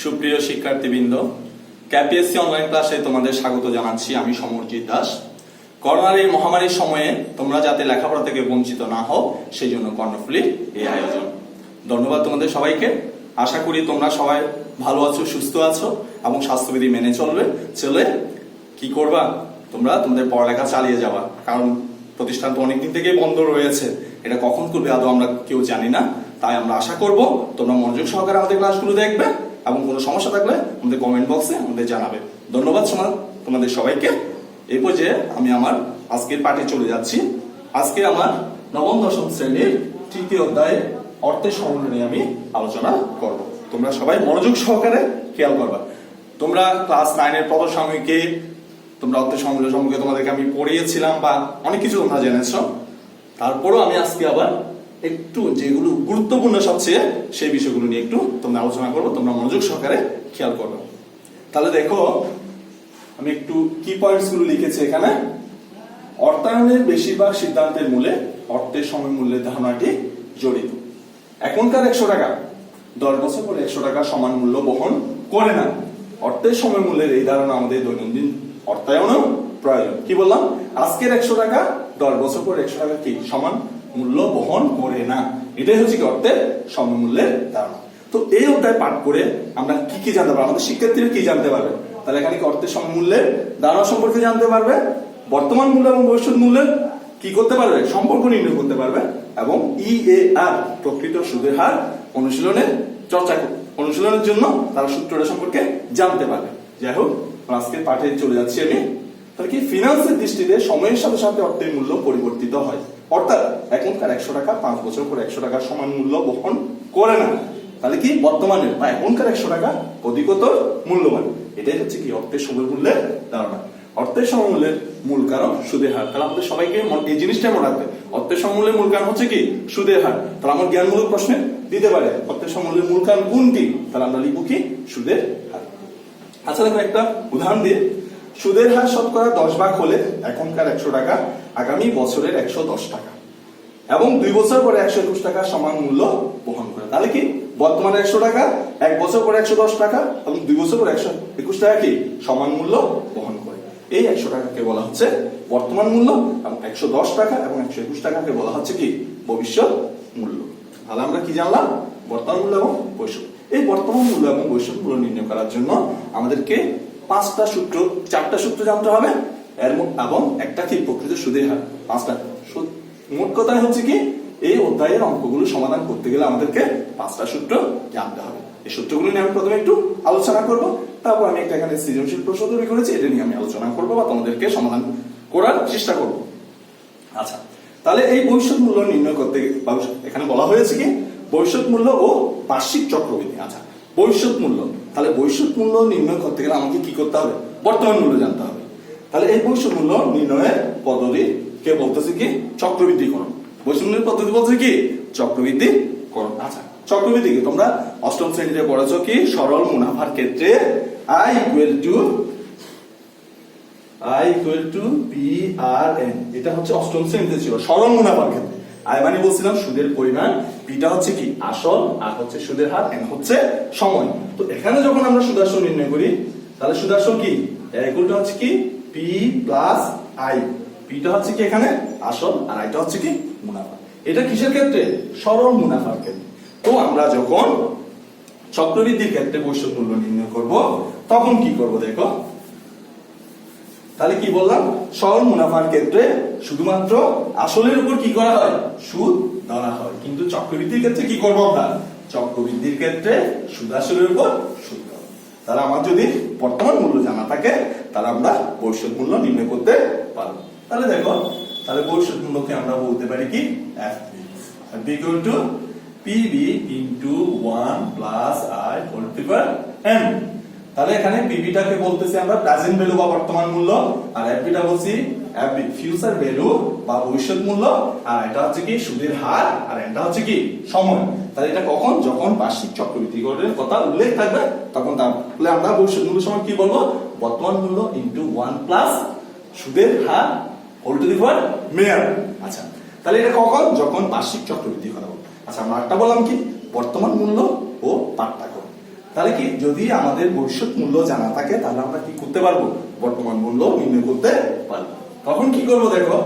সুপ্রিয় শিক্ষার্থীবৃন্দ, ক্যাপিএসসি অনলাইন ক্লাসে তোমাদের স্বাগত জানাচ্ছি। আমি সমরজিৎ দাস। করোনার এই মহামারীর সময়ে তোমরা যাতে লেখাপড়া থেকে বঞ্চিত না হও সেই জন্য কর্ণফুলীর এই আয়োজন। ধন্যবাদ তোমাদের সবাইকে। আশা করি তোমরা সবাই ভালো আছো, সুস্থ আছো এবং স্বাস্থ্যবিধি মেনে চলে কি করবা, তোমরা তোমাদের পড়ালেখা চালিয়ে যাবা। কারণ প্রতিষ্ঠান তো অনেকদিন থেকে বন্ধ রয়েছে, এটা কখন করবে আদৌ আমরা কেউ জানি না। তাই আমরা আশা করব তোমরা মনোযোগ সহকারে আমাদের ক্লাসগুলো দেখবে এবং কোনো সমস্যা থাকলে আমাদের কমেন্ট বক্সে আমাদের জানাবে। ধন্যবাদ তোমাদের সবাইকে। এই পর্যায়ে আমি আমার আজকের পাঠে চলে যাচ্ছি। আজকে আমার নবম দশম শ্রেণীর তৃতীয় অধ্যায়ে অর্থের সমন্বয় নিয়ে আমি আলোচনা করব। তোমরা সবাই মনোযোগ সহকারে খেয়াল করবা। তোমরা ক্লাস 9-এর পদসাময়িকে তোমরা অর্থের সমন্বয় সম্পর্কে তোমাদেরকে আমি পড়িয়েছিলাম বা অনেক কিছু তোমরা জেনেছো। তারপরও আমি আজকে আবার একটু যেগুলো গুরুত্বপূর্ণ সবচেয়ে সেই বিষয়গুলো নিয়ে একটু তোমরা আলোচনা করবো। তোমরা মনোযোগ সহকারে খেয়াল করবে। তাহলে দেখো, আমি একটু কি পয়েন্টস গুলো লিখেছি এখানে। অর্থায়নের বেশিরভাগ সিদ্ধান্তের মূলে অর্থের সময় মূল্যের ধারণাটি জড়িত। এখনকার 100 টাকা 10 বছর পরে 100 টাকা সমান মূল্য বহন করে না। অর্থের সময় মূল্যের এই ধারণা আমাদের দৈনন্দিন অর্থায়নও প্রয়োজন। কি বললাম? আজকের 100 টাকা 10 বছর পরে 100 টাকা কি সমান মূল্য বহন করে না। এটাই হচ্ছে কি অর্থের সময় মূল্যের ধারণা। তো এই অধ্যায় পাঠ করে আমরা কি কি জানতে পারবো, আমাদের শিক্ষার্থীরা কি জানতে পারবে? তাহলে এখানে কি অর্থের সময় মূল্যের ধারণা সম্পর্কে জানতে পারবে, বর্তমান মূল্য এবং ভবিষ্যৎ মূল্যের কি করতে পারবে, সম্পর্ক নির্ণয় করতে পারবে, এবং EAR প্রকৃত সুদের হার অনুশীলনের অনুশীলনের জন্য তারা সূত্রটা সম্পর্কে জানতে পারবে। যাই হোক, আজকের পাঠে চলে যাচ্ছি আমি। তাহলে কি ফিনান্সের দৃষ্টিতে সময়ের সাথে সাথে অর্থের মূল্য পরিবর্তিত হয়। অর্থাৎ এখনকার 100 টাকা 5 বছর পরে 100 টাকার সমান মূল্য বহন করে না। তাহলে কি বর্তমানের বা এখনকার 100 টাকা অধিকতর মূল্যবান। এটাই হচ্ছে কি অর্থের সময় মূল্যের ধারণা। অর্থের সময় মূল্যের মূল কারণ সুদের হার। তাহলে আমাদের সবাইকে এই জিনিসটা মনে রাখবে, অর্থের সময় মূল্যের মূল কারণ হচ্ছে কি সুদের হার। তাহলে আমার জ্ঞানমূলক প্রশ্নে দিতে পারে অর্থের সময় মূল্যের মূল কারণ কোনটি, তাহলে আমরা লিখবো কি সুদের হার। আচ্ছা দেখো, একটা উদাহরণ দিয়ে, সুদের হার শতকরা 10 ভাগ হলে এখনকার 100 টাকা আগামী বছরের 110 টাকা এবং 2 বছর পরে 121 টাকা সমান মূল্য বহন করে। তাহলে কি বর্তমানে 100 টাকা, 1 বছর পরে 110 টাকা এবং 2 বছর পরে 121 টাকা কি সমান মূল্য বহন করে। এই 100 টাকাকে বলা হচ্ছে বর্তমান মূল্য এবং 110 টাকা এবং 121 টাকাকে বলা হচ্ছে কি ভবিষ্যৎ মূল্য। তাহলে আমরা কি জানলাম? বর্তমান মূল্য এবং ভবিষ্যৎ। এই বর্তমান মূল্য এবং ভবিষ্যৎ মূল্য নির্ণয় করার জন্য আমাদেরকে 4টা সূত্র জানতে হবে এবং একটা কি প্রকৃত সুদের হার। 5টা মোট কথায় হচ্ছে কি এই অধ্যায়ের অঙ্কগুলো সমাধান করতে গেলে আমাদেরকে 5টা সূত্র জানতে হবে। এই সূত্রগুলো নিয়ে আমি প্রথমে একটু আলোচনা করব, তারপর আমি একটা এখানে সৃজনশীল প্রশ্ন তৈরি করেছি, এটা নিয়ে আমি আলোচনা করব বা তোমাদেরকে সমাধান করার চেষ্টা করব। আচ্ছা, তাহলে এই ভবিষ্যৎ মূল্য নির্ণয় করতে এখানে বলা হয়েছে কি ভবিষ্যৎ মূল্য ও বার্ষিক চক্রবৃদ্ধি। আচ্ছা, ভবিষ্যৎ মূল্য, তাহলে ভবিষ্যৎ মূল্য নির্ণয় করতে গেলে আমাকে কি করতে হবে? বর্তমান মূল্য জানতে হবে। তাহলে এই ভবিষ্যৎ মূল্য নির্ণয়ের পদ্ধতি কে বলতেছে কি চক্রবৃদ্ধিকরণ। ভবিষ্যৎ মূল্যের পদ্ধতি বলছে কি চক্রবৃদ্ধিকরণ। আচ্ছা, চক্রবৃদ্ধি কি তোমরা অষ্টম শ্রেণীতে পড়েছো কি সরল মুনাফার ক্ষেত্রে I equal to PRN। এটা হচ্ছে অষ্টম শ্রেণীতে ছিল সরল মুনাফার ক্ষেত্রে। আই মানে বলছিলাম সুদের পরিমাণ, পিটা হচ্ছে কি আসল, আর হচ্ছে সুদের হার, এন হচ্ছে সময়। তো এখানে যখন আমরা সুদাসল নির্ণয় করি, তাহলে সুদাসল কি ইকুয়ালটা হচ্ছে কি P প্লাস I। পিটা হচ্ছে কি এখানে আসল আর আইটা হচ্ছে কি মুনাফা। এটা কিসের ক্ষেত্রে? সরল মুনাফার ক্ষেত্রে। তো আমরা যখন চক্রবৃদ্ধির ক্ষেত্রে ভবিষ্যৎ মূল্য নির্ণয় করব তখন কি করব দেখো। তাহলে কি বললাম? সরল মুনাফার ক্ষেত্রে শুধুমাত্র আসলের উপর কি করা হয়? সুদ ধরা হয়। কিন্তু চক্রবৃদ্ধির ক্ষেত্রে কি করব আমরা? চক্রবৃদ্ধির ক্ষেত্রে সুদ আসলের উপর সুদ ধরা। তাহলে আমার যদি বর্তমান মূল্য জানা থাকে তাহলে আমরা ভবিষ্যৎ মূল্য নির্ণয় করতে পারবো। তাহলে দেখো, তাহলে ভবিষ্যৎ মূল্যকে আমরা বলতে পারি কি FB equal to PB into 1 plus I whole to the power n। তাহলে এখানে PB টাকে বলতেছি আমরা প্রেজেন্ট ভ্যালু বা বর্তমান মূল্য, আর FB টা বলছি FB ফিউচার ভ্যালু বা ভবিষ্যৎ মূল্য, আর এটা হচ্ছে কি সুদের হার, আর এটা হচ্ছে কি সময়। তাহলে এটা কখন? যখন বার্ষিক চক্রবৃদ্ধিকরণের কথা উল্লেখ থাকবে তখন। তাহলে আমরা ভবিষ্যৎ মূল্য সময় কি বলবো? বর্তমান মূল্য ইনটু 1 প্লাস সুদের হার হোল টু দি পাওয়ার মেয়ার। আচ্ছা, তাহলে এটা কখন? যখন বার্ষিক চক্রবৃদ্ধি করা হবে। আচ্ছা, আমরা একটা বললাম কি বর্তমান মূল্য ও পার্থক্য। তাহলে কি যদি আমাদের ভবিষ্যৎ মূল্য জানা থাকে তাহলে আমরা কি করতে পারবো, বর্তমান মূল্য নির্ণয় করতে পারবো। তখন কি করবো দেখো,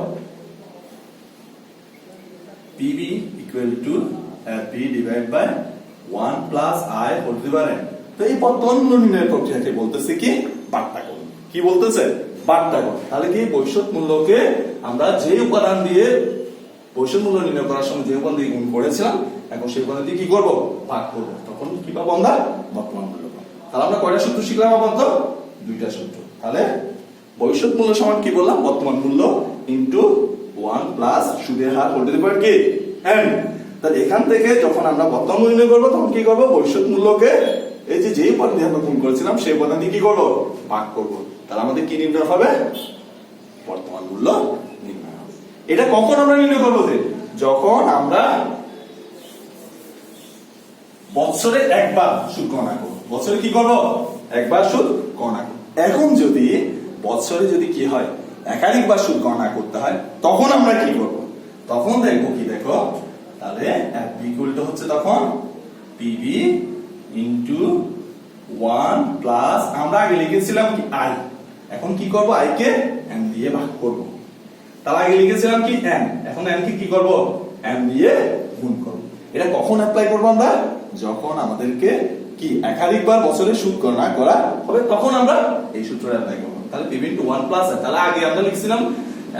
PB equal to FB divided by 1 plus I whole to the power n। তো এই বর্তমান মূল্য নির্ণয়ের প্রক্রিয়াকে বলতেছে কি, বাট্টাকরণ। কি বলতেছে, বাট্টাকরণ। তাহলে কি ভবিষ্যৎ মূল্যকে আমরা যে উপাদান দিয়ে ভবিষ্যৎ মূল্য নির্ণয় করার সময় যে উপাদান দিয়ে গুণ করেছিলাম, এখন সেই উপাদান দিয়ে কি করবো, ভাগ করবো। তখন কি পাবো আমরা, বর্তমান মূল্য পাবো। তাহলে আমরা কয়টা সূত্র শিখলাম আপাতত, দুইটা সূত্র। তাহলে ভবিষ্যৎ মূল্য সমান কি বললাম, বর্তমান মূল্য ইনটু 1 প্লাস সুদের হার হোল টু দি পাওয়ার কি n। তাহলে এখান থেকে যখন আমরা বর্তমান মূল্য নির্ণয় করবো তখন কি করবো, ভবিষ্যৎ মূল্যকে এই যে যেই উপাদান দিয়ে আমরা গুণ করেছিলাম সেই উপাদান দিয়ে কি করবো, ভাগ করবো। তাহলে আমাদের কি নির্ণয় হবে, বর্তমান মূল্য নির্ণয় হবে। এটা কখন আমরা নির্ণয় করবো, যখন আমরা বছরে একবার সুদ গণনা করবো। বছরে কি করবো, একবার সুদ গণনা করবো। এখন যদি বছরে যদি কি হয়, একাধিকবার সুদ গণনা করতে হয়, তখন আমরা কি করবো, তখন দেখবো কি, দেখো তাহলে FB ইকুয়াল টু হচ্ছে তখন PB ইনটু 1 প্লাস আমরা আগে লিখেছিলাম কি I, এখন কি করব, I কে n দিয়ে ভাগ করব। তাহলে আগে লিখেছিলাম কি n, এখন n কে কি করব, m দিয়ে গুণ করব। এটা কখন অ্যাপ্লাই করব আমরা, যখন আমাদেরকে কি একাধিকবার বছরে সুদ গণনা করা হবে, তখন আমরা এই সূত্রটা অ্যাপ্লাই করব। তাহলে PB ইনটু 1 প্লাস I, তাহলে আগে আমরা লিখছিলাম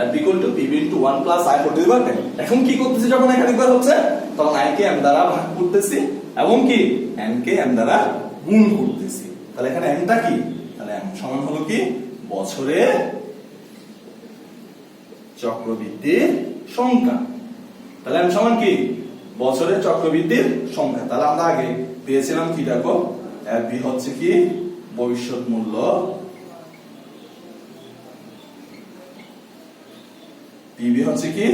FB equal to PB into 1 plus I whole to the power n। এখন কি করতেছি, যখন একাধিকবার হচ্ছে তখন I কে m দ্বারা ভাগ করতেছি এবং কি n কে m দ্বারা গুণ করতেছি। তাহলে এখানে m টা কি, তাহলে m সমান হলো কি, বছরে চক্রবৃদ্ধির সংখ্যা। তাহলে m সমান কি, বছরের চক্রবৃদ্ধির সংখ্যা। তাহলে আমরা আগে পেয়েছিলাম কি, দেখো FB হচ্ছে কি ভবিষ্যৎ মূল্য, PB হচ্ছে কি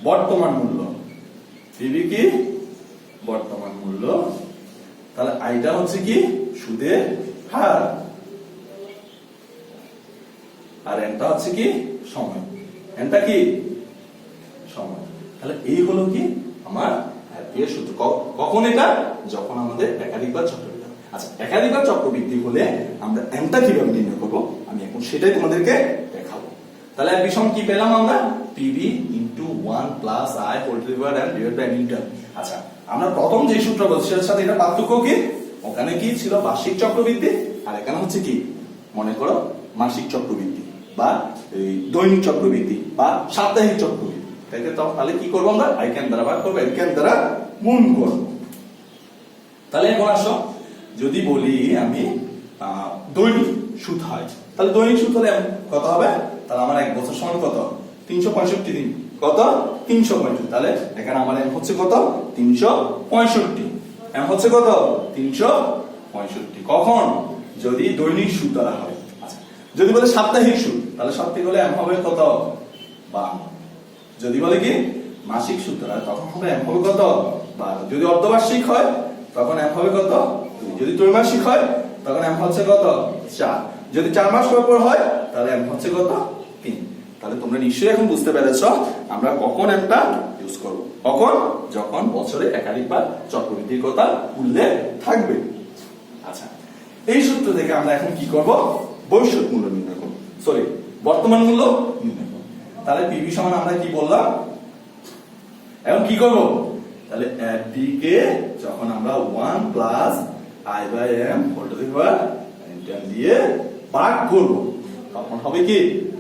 বর্তমান মূল্য, PB কি বর্তমান মূল্য। তাহলে আইটা হচ্ছে কি সুদের হার, আর এনটা হচ্ছে কি সময়, এনটা কি সময়। তাহলে এই হলো কি আমার এর সূত্র। কখন এটা, যখন আমাদের একাধিকবার চক্রবৃদ্ধি। আচ্ছা, একাধিকবার চক্রবৃদ্ধি হলে আমরা এনটা কিভাবে নির্ণয় করবো, আমি এখন সেটাই তোমাদেরকে দেখাবো। তাহলে FB সমান কি পেলাম আমরা, PB into 1 plus I whole to the power n divided by n। আচ্ছা, আমরা প্রথম যে সূত্র বলছি সেটার সাথে এটা পার্থক্য কি, ওখানে কি ছিল বার্ষিক চক্রবৃদ্ধি, আর এখানে হচ্ছে কি মনে করো মাসিক চক্রবৃদ্ধি বা দৈনিক চক্রবৃদ্ধি বা সাপ্তাহিক চক্রবৃদ্ধি। তাহলে কি করবো আমরা, I কে m দ্বারা ভাগ করবো, n কে m দ্বারা গুণ করবো। তাহলে এখন আসো, যদি বলি আমি দৈনিক সুদ হয়, তাহলে দৈনিক সুদ হলে কত হবে, তাহলে আমার এক বছর সমান কত, 365 দিন, কত 365। তাহলে এখানে আমার m হচ্ছে কত, 365, m হচ্ছে কত 365। কখন, যদি দৈনিক সুদ দ্বারা হয়। আচ্ছা, যদি বলে সাপ্তাহিক সুদ, তাহলে সাপ্তাহিক হলে m হবে কত, 52। যদি বলে কি মাসিক সুদ দ্বারা, তখন হবে m হবে কত, 12। যদি অর্ধবার্ষিক হয় তখন m হবে কত, 2। যদি ত্রৈমাসিক হয় তখন m হচ্ছে কত, 4। যদি 4 মাস পর হয় তাহলে m হচ্ছে কত, 3। তাহলে তোমরা নিশ্চয়ই এখন বুঝতে পেরেছো আমরা কখন একটা ইউজ করব, কখন, যখন বছরে একাধিকবার চক্রবৃদ্ধির কথা উল্লেখ থাকবে। আচ্ছা, এই সূত্র থেকে আমরা এখন কি করব, ভবিষ্যৎ মূল্য নির্ণয় করব, সরি বর্তমান মূল্য নির্ণয় করব। তাহলে PB সমান আমরা কি বললাম, এখন কি করব, তাহলে FB কে যখন আমরা 1 plus I by m whole to the power n দিয়ে ভাগ করব, তখন হবে কি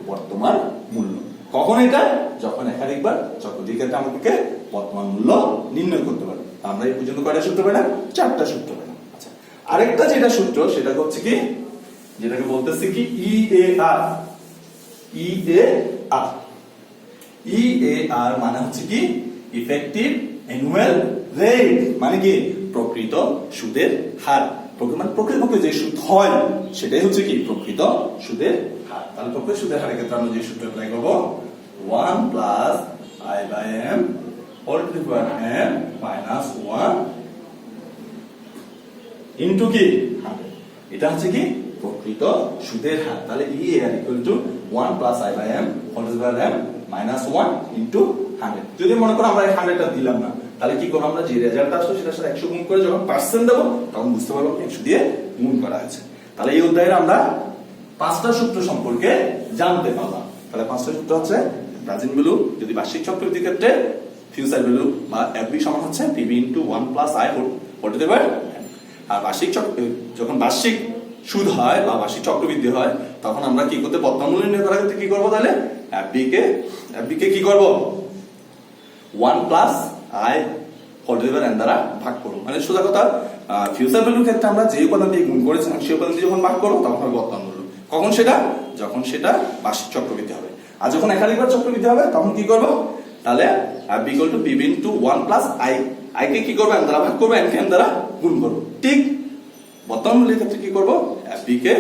বর্তমান মূল্য। কখন এটা, যখন একাধিকবার চক্রবৃদ্ধির ক্ষেত্রে আমাদেরকে বর্তমান মূল্য নির্ণয় করতে পারে। আমরা এই পর্যন্ত কয়টা সূত্র পেলাম, 4টা সূত্র পেলাম। আচ্ছা, আরেকটা যেটা সূত্র সেটা হচ্ছে কি, যেটাকে বলতেছি কি EAR। EAR মানে হচ্ছে কি ইফেক্টিভ অ্যানুয়াল রেট, মানে কি প্রকৃত সুদের হার। মানে প্রকৃতপক্ষে যে সুদ হয় সেটাই হচ্ছে কি প্রকৃত সুদের হার। তাহলে প্রকৃত সুদের হারের ক্ষেত্রে আমরা যে সূত্র অ্যাপ্লাই করব, 1 plus I by m whole to the power n minus 1 into কি 100। এটা হচ্ছে কি প্রকৃত সুদের হার। তাহলে EAR equal to 1 plus I by m whole to the power n minus 1 into 100। যদি মনে করো আমরা এই 100টা দিলাম না, তাহলে কি করবো আমরা, যে রেজাল্ট আসলো সেটার সাথে 100 গুণ করে যখন পার্সেন্ট দেবো তখন বুঝতে পারবো 100 দিয়ে গুণ করা হয়েছে। তাহলে এই অধ্যায়ে আমরা 5টা সূত্র সম্পর্কে জানতে পারলাম। তাহলে 5টা সূত্র হচ্ছে প্রেজেন্ট ভ্যালু যদি বার্ষিক চক্রবৃদ্ধির ক্ষেত্রে, ফিউচার ভ্যালু বা এফবি সমান হচ্ছে PB into 1 plus I whole to the power. আর বার্ষিক যখন বার্ষিক সুদ হয় বা বার্ষিক চক্রবৃদ্ধি হয় তখন আমরা কি করতে, বর্তমান মূল্য নির্ণয় করার ক্ষেত্রে কি করবো, তাহলে এফবি কে কি করবো 1 plus I whole to the power n দ্বারা ভাগ করবো। মানে সোজা কথা, ফিউচার ভ্যালুর ক্ষেত্রে আমরা যে উপাদান দিয়ে গুণ করেছিলাম সেই উপাদান দিয়ে যখন ভাগ করবো তখন হবে বর্তমান মূল্য। কখন সেটা, যখন সেটা বার্ষিক চক্রবৃদ্ধি হবে। আর যখন একাধিকবার চক্রবৃদ্ধি হবে তখন কি করবো, তাহলে FB equal to PB into 1 plus i, i কে কি করবো n দ্বারা ভাগ করবো, n কে n দ্বারা গুণ করবো। ঠিক বর্তমান মূল্যের ক্ষেত্রে কি করবো, এফবি কে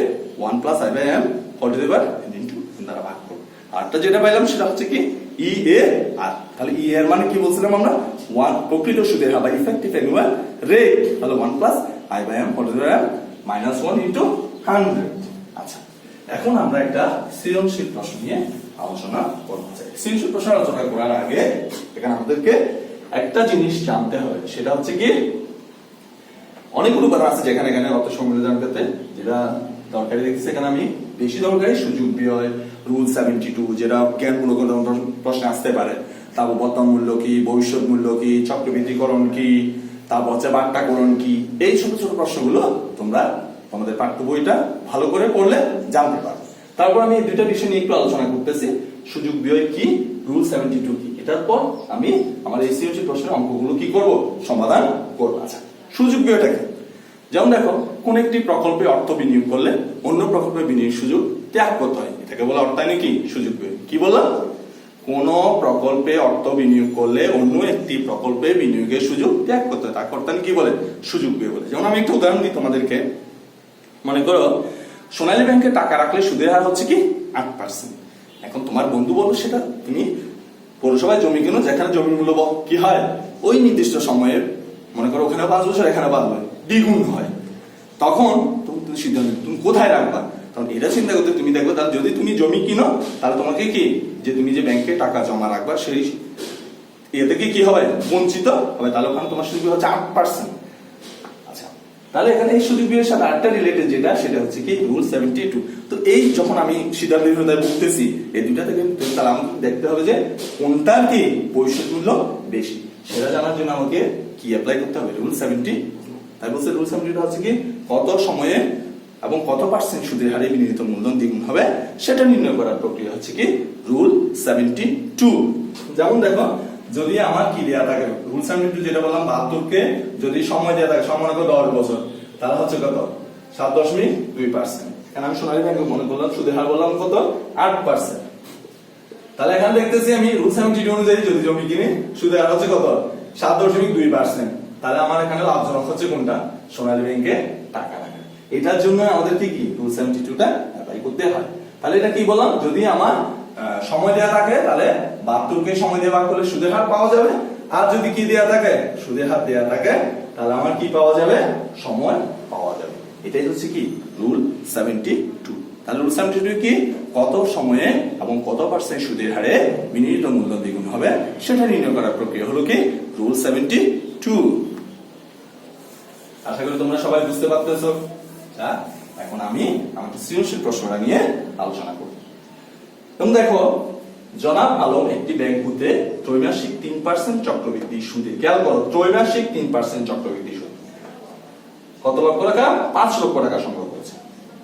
1 plus I by M whole to the power n into n দ্বারা ভাগ করবো। আরটা যেটা পাইলাম সেটা হচ্ছে কি ই এ আর। তাহলে ই এর মানে কি বলছিলাম আমরা, 1 প্রকৃত সুদের হার বা ইফেক্টিভ অ্যানুয়াল রেট, তাহলে 1 plus I by M whole to the power minus 1 into 100। আচ্ছা, এখন আমরা একটা সৃজনশীল প্রশ্ন নিয়ে আলোচনা করতে চাই। সৃজনশীল প্রশ্ন আলোচনা করার আগে এখানে আমাদেরকে একটা জিনিস জানতে হবে, সেটা হচ্ছে কি অনেকগুলো উপাদান আছে যেখানে এখানে অর্থ সংগ্রহের ক্ষেত্রে যেটা দরকারি দেখতেছি। এখানে আমি বেশি দরকারি সুযোগ ব্যয়, রুল 72 যেটা জ্ঞানমূলক প্রশ্নে আসতে পারে, তারপর বর্তমান মূল্য কি, ভবিষ্যৎ মূল্য কি, চক্রবৃদ্ধিকরণ কি, তারপর হচ্ছে বাট্টাকরণ কি, এই ছোট ছোট প্রশ্নগুলো তোমরা তোমাদের পাঠ্য বইটা ভালো করে পড়লে জানতে পারবে। তারপর আমি এই দুইটা বিষয় নিয়ে একটু আলোচনা করতেছি, সুযোগ ব্যয় কি, রুল 72 কি। এটার পর আমি আমার এই সৃজনশীল প্রশ্নের অঙ্কগুলো কি করব, সমাধান করব। আচ্ছা, সুযোগ ব্যয়টা কি? যেমন দেখো, কোন একটি প্রকল্পে অর্থ বিনিয়োগ করলে অন্য প্রকল্পে বিনিয়োগ সুযোগ ত্যাগ করতে হয়, এটাকে বলা অর্থায়নে কি, সুযোগ ব্যয়। কি বললাম, কোন প্রকল্পে অর্থ বিনিয়োগ করলে অন্য একটি প্রকল্পে বিনিয়োগের সুযোগ ত্যাগ করতে হয়, তাকে অর্থায়নে কি বলে, সুযোগ ব্যয় বলে। যেমন আমি একটা উদাহরণ দিই তোমাদেরকে, মনে করো সোনালী ব্যাংকে টাকা রাখলে সুদের হার হচ্ছে কি 8%। এখন তোমার বন্ধু বলো সেটা তুমি পৌরসভায় জমি কিনো, যেখানে জমির মূল্য কি হয় ওই নির্দিষ্ট সময়ে, মনে করো ওখানে 5 বছর এখানে 5 বছর দ্বিগুণ হয়, তখন তুমি সিদ্ধান্ত তুমি কোথায় রাখবা। তখন এটা চিন্তা করতে তুমি দেখবে, তাহলে যদি তুমি জমি কিনো তাহলে তোমাকে কি, যে তুমি যে ব্যাংকে টাকা জমা রাখবা সেই এ থেকে কি হবে, বঞ্চিত হবে। তাহলে ওখানে তোমার সুযোগ হচ্ছে 8%। আচ্ছা, তাহলে এখানে এই সুযোগ ব্যয়ের সাথে আরেকটা রিলেটেড যেটা, সেটা হচ্ছে কি রুল 72। তো এই যখন আমি সিদ্ধান্ত নির্ণয় ভুগতেছি এই দুইটা থেকে, তাহলে আমাকে দেখতে হবে যে কোনটার কি ভবিষ্যৎ মূল্য বেশি, সেটা জানার জন্য আমাকে কি অ্যাপ্লাই করতে হবে, রুল 72। তাই বলছে রুল 72 হচ্ছে কি কত সময়ে এবং কত পার্সেন্ট সুদের হারে বিনিয়োগিত মূলধন দ্বিগুণ হবে সেটা নির্ণয় করার প্রক্রিয়া হচ্ছে কি রুল 72। যেমন দেখো, যদি আমার কি দেয়া থাকে, রুল 72 যেটা বললাম 72 কে যদি সময় দেয়া থাকে, সময় মনে করো 10 বছর, তাহলে হচ্ছে কত 7.2%। এখানে আমি সোনালী ব্যাংকে মনে করলাম সুদের হার বললাম কত 8%। তাহলে এখানে দেখতেছি আমি রুল 72 অনুযায়ী যদি জমি কিনি সুদের হার হচ্ছে কত 7.2%। তাহলে আমার এখানে লাভজনক হচ্ছে কোনটা, সোনালী ব্যাংকে টাকা রাখা। এটার জন্য আমাদেরকে কি রুল 72টা অ্যাপ্লাই করতে হয়। তাহলে এটা কি বললাম, যদি আমার সময় দেয়া থাকে তাহলে 72 কে সময় দিয়ে ভাগ করলে সুদের হার পাওয়া যাবে, আর যদি কি দেয়া থাকে, সুদের হার দেয়া থাকে, তাহলে আমার কি পাওয়া যাবে, সময় পাওয়া যাবে। এটাই হচ্ছে কি রুল 72। তাহলে রুল 72 কি কত সময়ে এবং কত পার্সেন্ট সুদের হারে বিনিয়োগিত মূলধন দ্বিগুণ হবে সেটা নির্ণয় করার প্রক্রিয়া হলো কি রুল 72। আশা করি তোমরা সবাই বুঝতে পারতেছো। এখন আমি আমাদের সৃজনশীল প্রশ্নটা নিয়ে আলোচনা করব। তুমি দেখো, জনাব আলম একটি ব্যাংক হতে ত্রৈমাসিক 3% চক্রবৃদ্ধি সুদে, খেয়াল করো ত্রৈমাসিক 3% চক্রবৃদ্ধি সুদ, কত লক্ষ টাকা, 5 লক্ষ টাকা সংগ্রহ করেছে।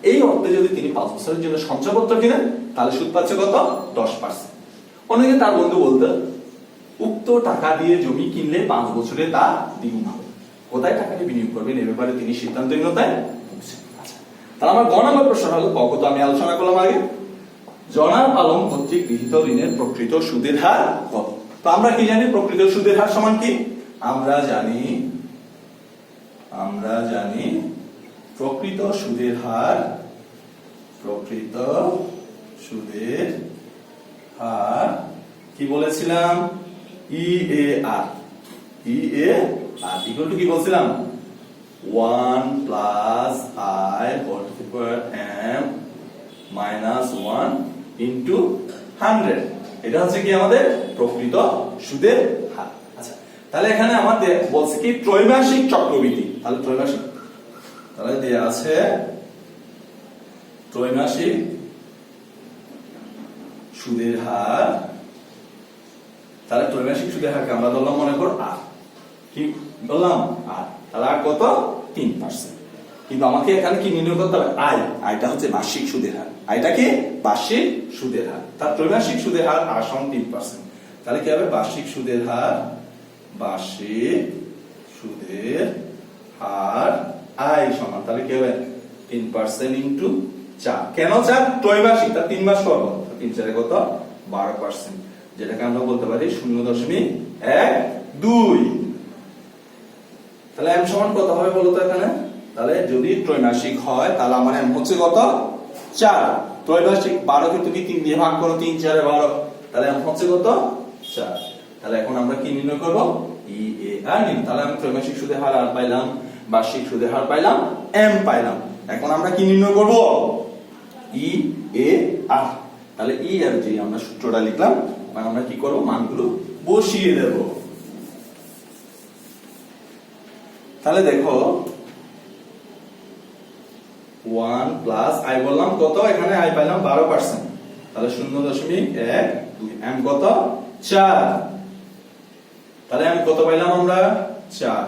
এই অর্থে যদি তিনি 5 বছরের জন্য সঞ্চয়পত্র কিনেন তাহলে সুদ পাচ্ছে কত, 10%। অনেকে তার বন্ধু বলতে, উক্ত টাকা দিয়ে জমি কিনলে 5 বছরে তা দ্বিগুণ হবে, কোথায় টাকাটি বিনিয়োগ করবেন এ ব্যাপারে তিনি সিদ্ধান্তহীনতায় ভুগছেন। আচ্ছা, তাহলে আমার গ নম্বর প্রশ্ন হলো, কত আমি আলোচনা করলাম আগে, জনাব আলম কর্তৃক গৃহীত ঋণের প্রকৃত সুদের হার কত। তো আমরা কি জানি প্রকৃত সুদের হার সমান কি, আমরা জানি প্রকৃত সুদের হার, প্রকৃত সুদের হার কি বলেছিলাম, EAR, ইকুয়াল টু কি বলছিলাম 1 plus I whole to the power m minus 1 into 100। এটা হচ্ছে কি আমাদের প্রকৃত সুদের হার। আচ্ছা, তাহলে এখানে আমাদের বলছে কি ত্রৈমাসিক চক্রবৃদ্ধি, তাহলে ত্রৈমাসিক, তাহলে দেয়া আছে ত্রৈমাসিক সুদের হার, তাহলে ত্রৈমাসিক সুদের হারকে আমরা ধরলাম মনে কর আর, কি বললাম আর, তাহলে আর কত 3%। কিন্তু আমাকে এখানে কি নির্ণয় করতে হবে আয়টা হচ্ছে বার্ষিক সুদের হার, আয়টা কি বার্ষিক সুদের হার, তার ত্রৈমাসিক সুদের হার আর সমান 3%। তাহলে কি হবে বার্ষিক সুদের হার, বার্ষিক সুদের হার আয় সমান, তাহলে কি হবে 3% ইনটু 4, কেন 4 ত্রৈমাসিক, তার 3 মাস পর 3 4 কত 12%, যেটাকে আমরা বলতে পারি 0.12। তাহলে m সমান কত হবে বলতো এখানে, তাহলে যদি ত্রৈমাসিক হয় তাহলে আমার m হচ্ছে কত 4, ত্রৈমাসিক 12 কে তুমি 3 দিয়ে ভাগ করো, 3 4 12, তাহলে m হচ্ছে কত 4। তাহলে এখন আমরা কি নির্ণয় করব EAR নির্ণয়, তাহলে আমি ত্রৈমাসিক সুদের হার আর পাইলাম, বার্ষিক সুদের হার পাইলাম, m পাইলাম। এখন আমরা কি নির্ণয় করব EAR, তাহলে EAR যে আমরা সূত্রটা লিখলাম, মানে আমরা কি করব মানগুলো বসিয়ে দেব। তাহলে দেখো 1 প্লাস আই বললাম কত, এখানে আই পাইলাম 12%, তাহলে 0.12, m কত 4, তাহলে m কত পাইলাম আমরা 4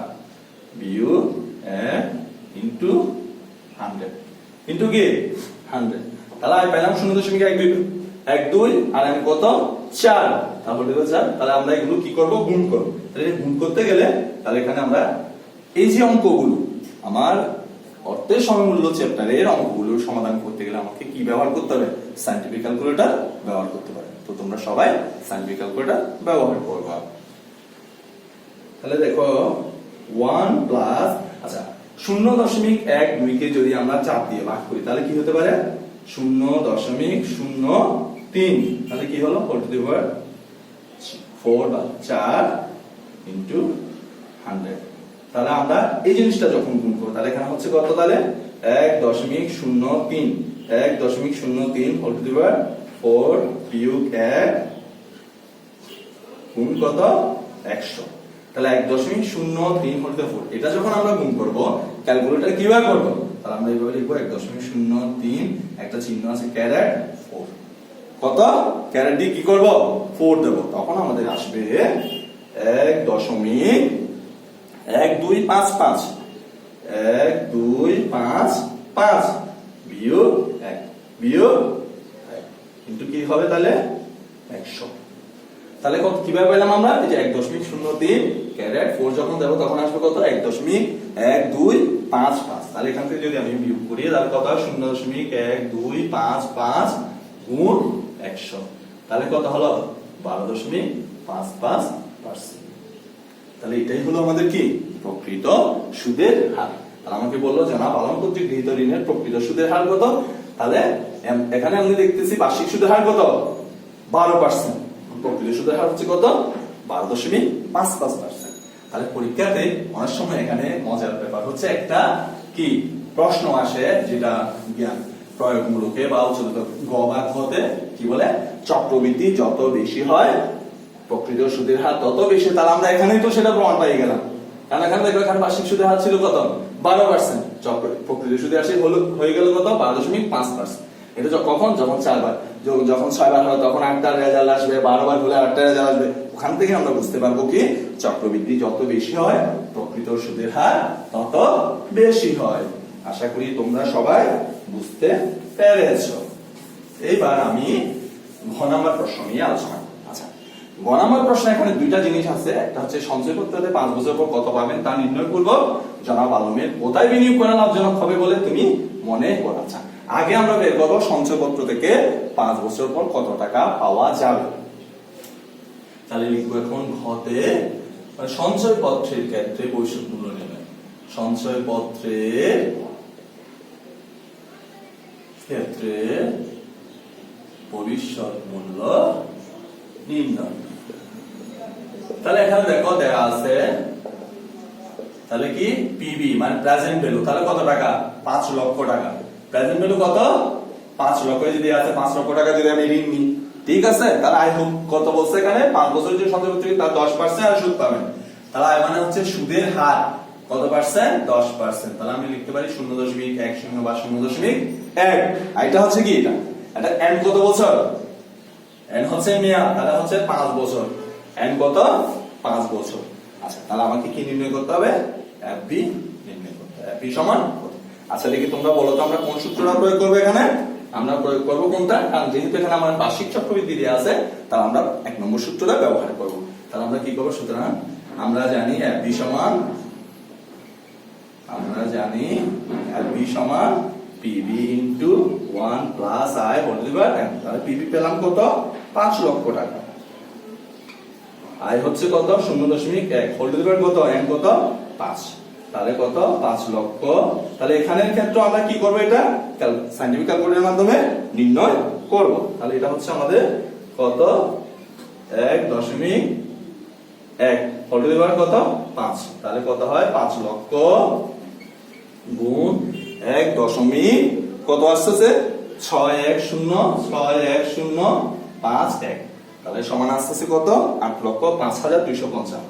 বিয়োগ 1 ইনটু 100 ইনটু কি 100, তাহলে আই পাইলাম 0.12 আর m কত 4, তাহলে 4, তাহলে আমরা এগুলো কি করব গুণ করব। তাহলে গুণ করতে গেলে তাহলে এখানে আমরা এই যে অঙ্কগুলো আমার অর্থের সমমূল্য চ্যাপ্টারের অঙ্কগুলোর সমাধান করতে গেলে আমাকে কি ব্যবহার করতে হবে, সায়েন্টিফিক ক্যালকুলেটর ব্যবহার করতে পারে। তো তোমরা সবাই সায়েন্টিফিক ক্যালকুলেটর ব্যবহার করবা। তাহলে দেখো 1 প্লাস, আচ্ছা 0.12 কে যদি আমরা 4 দিয়ে ভাগ করি তাহলে কি হতে পারে 0.03, তাহলে কি হলো 4 টু দি পাওয়ার 4 বা 4 ইনটু 100। তাহলে আমরা এই জিনিসটা যখন গুণ করব তাহলে এখানে হচ্ছে কত, তাহলে 1.03 1.03 হোল টু দি পাওয়ার 4 বিয়োগ 1 গুণ কত 100, তাহলে 1.03 হোল টু দি 4, এটা যখন আমরা গুণ করব ক্যালকুলেটর কিভাবে করব, তাহলে আমরা এইভাবে লিখব 1.03, একটা চিহ্ন আছে ক্যারেট 4, কত ক্যারেট দিয়ে কি করব 4 দেব, তখন আমাদের আসবে 1.1255 1255 বিয়োগ 1 বিয়োগ 1 কিন্তু কি হবে তাহলে 100। তাহলে কত কিভাবে পেলাম আমরা, এই যে 1.03 ক্যারেট 4 যখন দেব তখন আসবে কত 1.1255, তাহলে এখান থেকে যদি আমি বিয়োগ করি তাহলে কত হয় 0.1255 গুণ 100, তাহলে কত হলো 12.55%। তাহলে এটাই হলো আমাদের কি প্রকৃত সুদের হার। আর আমাকে বললো জানা পালন কর্তৃক গৃহীত ঋণের প্রকৃত সুদের হার কত, তাহলে এখানে আমি দেখতেছি বার্ষিক সুদের হার কত 12%, প্রকৃত সুদের হার হচ্ছে কত 12.55%। তাহলে পরীক্ষাতে অনেক সময় এখানে মজার ব্যাপার হচ্ছে একটা কি প্রশ্ন আসে যেটা জ্ঞান প্রয়োগমূলকে বা উচ্চতর গ বা ঘতে কি বলে চক্রবৃদ্ধি যত বেশি হয় প্রকৃত সুদের হার তত বেশি, তাহলে আমরা এখানেই তো সেটা প্রমাণ পাই গেলাম, কারণ এখানে দেখো এখানে বার্ষিক সুদের হার ছিল কত 12%, প্রকৃত সুদের হার হয়ে গেল কত 12.5%। এটা কখন যখন 4 বার, যখন 6 বার হয় তখন 8টা রেজাল্ট আসবে, 12 বার হলে 8টা রেজাল্ট আসবে, ওখান থেকে আমরা বুঝতে পারবো কি চক্রবৃদ্ধি যত বেশি হয় প্রকৃত সুদের হার তত বেশি হয়। আশা করি তোমরা সবাই বুঝতে পেরেছো। এইবার আমি ঘ নাম্বার প্রশ্ন নিয়ে আলোচনা করব। আচ্ছা ঘ নাম্বার প্রশ্ন এখানে দুইটা জিনিস আছে, একটা হচ্ছে সঞ্চয় করতে হলে 5 বছর পর কত পাবেন তা নির্ণয় করব, জনাব আলমের কোথায় বিনিয়োগ করা লাভজনক হবে বলে তুমি মনে করো। আচ্ছা আগে আমরা বের করব সঞ্চয়পত্র থেকে 5 বছর পর কত টাকা পাওয়া যাবে। তাহলে লিখব এখন ঘতে সঞ্চয়পত্রের ক্ষেত্রে বৈশ্বিক মূল্য নেবে, সঞ্চয়পত্রের ক্ষেত্রে ভবিষ্যৎ মূল্য নির্ণয়। তাহলে এখানে দেখো দেয়া আছে, তাহলে কি পিবি মানে প্রেজেন্ট ভ্যালু, তাহলে কত টাকা 5 লক্ষ টাকা, প্রেজেন্ট ভ্যালু কত 5 লক্ষ, যদি আছে 5 লক্ষ টাকা যদি আমি ঋণ নিই, ঠিক আছে, তাহলে আয় কত বলছে এখানে 5 বছরের যে সঞ্চয় করতে তার 10% আর সুদ পাবেন, তাহলে আয় মানে হচ্ছে সুদের হার কত পার্সেন্ট 10%। তাহলে আমি লিখতে পারি 0.10 বা 0.1। এটা হচ্ছে কি এটা এন্ড কত বছর এন্ড হচ্ছে মেয়াদ তাহলে হচ্ছে 5 বছর এন্ড কত 5 বছর। আচ্ছা তাহলে আমাকে কি নির্ণয় করতে হবে এফবি নির্ণয় করতে হবে এফবি সমান কত। আচ্ছা দেখি তোমরা বলো তো আমরা কোন সূত্রটা প্রয়োগ করব এখানে আমরা প্রয়োগ করব কোনটা কারণ যেহেতু এখানে আমার বার্ষিক চক্রবৃদ্ধি দেয়া আছে তাহলে আমরা 1 নম্বর সূত্রটা ব্যবহার করব। তাহলে আমরা কি করব সুতরাং আমরা জানি এফবি সমান PB into 1 plus I whole divide N. তাহলে পিবি পেলাম কত 5 লক্ষ টাকা আই হচ্ছে কত 0.1 হোল ডিভাইড কত এন কত 5 তাহলে কত 5 লক্ষ। তাহলে এখানের ক্ষেত্রে আমরা কি করব এটা সায়েন্টিফিক ক্যালকুলেটরের মাধ্যমে নির্ণয় করব। তাহলে এটা হচ্ছে আমাদের কত 1.1 হোল ডিভাইড কত 5 তাহলে কত হয় 5 লক্ষ গুণ 1 কত আসছে 61061 তাহলে সমান আসছে কত 8,05,255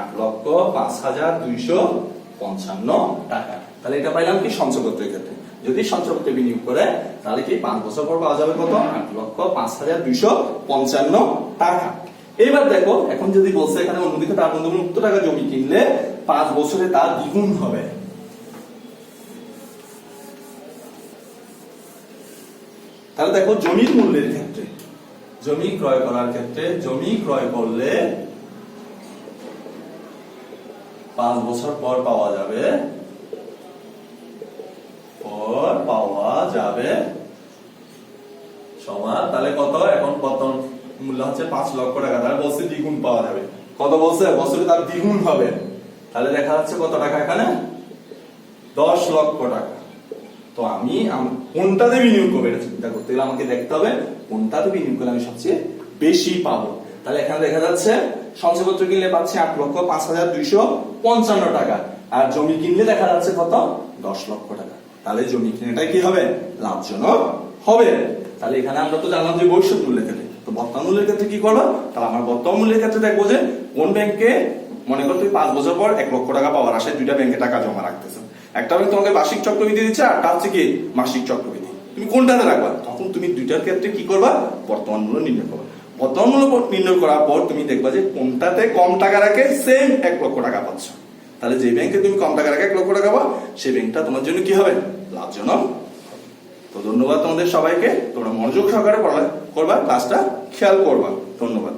8,05,255 টাকা। তাহলে এটা পাইলাম কি সঞ্চয়পত্রের ক্ষেত্রে যদি সঞ্চয়পত্রে বিনিয়োগ করে তাহলে কি 5 বছর পর পাওয়া যাবে কত 8,05,255 টাকা। এবার দেখো এখন যদি বলছে এখানে অনুমোদিত টাকা মুক্ত টাকা জমি কিনলে 5 বছরে তার দ্বিগুণ হবে। তাহলে দেখো জমির মূল্যের ক্ষেত্রে জমি ক্রয় করার ক্ষেত্রে জমি ক্রয় করলে 5 বছর পর পাওয়া যাবে সমান তাহলে কত এখন কত মূল্য হচ্ছে 5 লক্ষ টাকা তাহলে বলছে দ্বিগুণ পাওয়া যাবে কত বলছে বছরে তার দ্বিগুণ হবে। তাহলে দেখা যাচ্ছে কত টাকা এখানে 10 লক্ষ টাকা। তো আমি কোনটাতে বিনিয়োগ করবো এটা চিন্তা করতে গেলে আমাকে দেখতে হবে কোনটাতে বিনিয়োগ করলে আমি সবচেয়ে বেশি পাবো। তাহলে এখানে দেখা যাচ্ছে সঞ্চয়পত্র কিনলে পাচ্ছি 8,05,255 টাকা আর জমি কিনলে দেখা যাচ্ছে কত 10 লক্ষ টাকা। তাহলে জমি কিনাটা কি হবে লাভজনক হবে। তাহলে এখানে আমরা তো জানলাম যে ভবিষ্যৎ মূল্যের ক্ষেত্রে তো বর্তমান মূল্যের ক্ষেত্রে কি করবো তাহলে আমার বর্তমান মূল্যের ক্ষেত্রে দেখবো যে কোন ব্যাংকে মনে কর তুই 5 বছর পর 1 লক্ষ টাকা পাওয়ার আশায় 2টা ব্যাংকে টাকা জমা রাখতেছ একটা ব্যাংক তোমাকে বার্ষিক চক্রবৃদ্ধি দিচ্ছে আর একটা হচ্ছে কি মাসিক চক্রবৃদ্ধি তুমি কোনটাতে রাখবা তখন তুমি দুইটার ক্ষেত্রে কি করবা বর্তমান মূল্য নির্ণয় করবা। বর্তমান মূল্য নির্ণয় করার পর তুমি দেখবা যে কোনটাতে কম টাকা রাখে সেম 1 লক্ষ টাকা পাচ্ছ। তাহলে যে ব্যাংকে তুমি কম টাকা রাখে 1 লক্ষ টাকা পাবা সেই ব্যাংকটা তোমার জন্য কি হবে লাভজনক। তো ধন্যবাদ তোমাদের সবাইকে তোমরা মনোযোগ সহকারে পড়া করবা ক্লাসটা খেয়াল করবা ধন্যবাদ।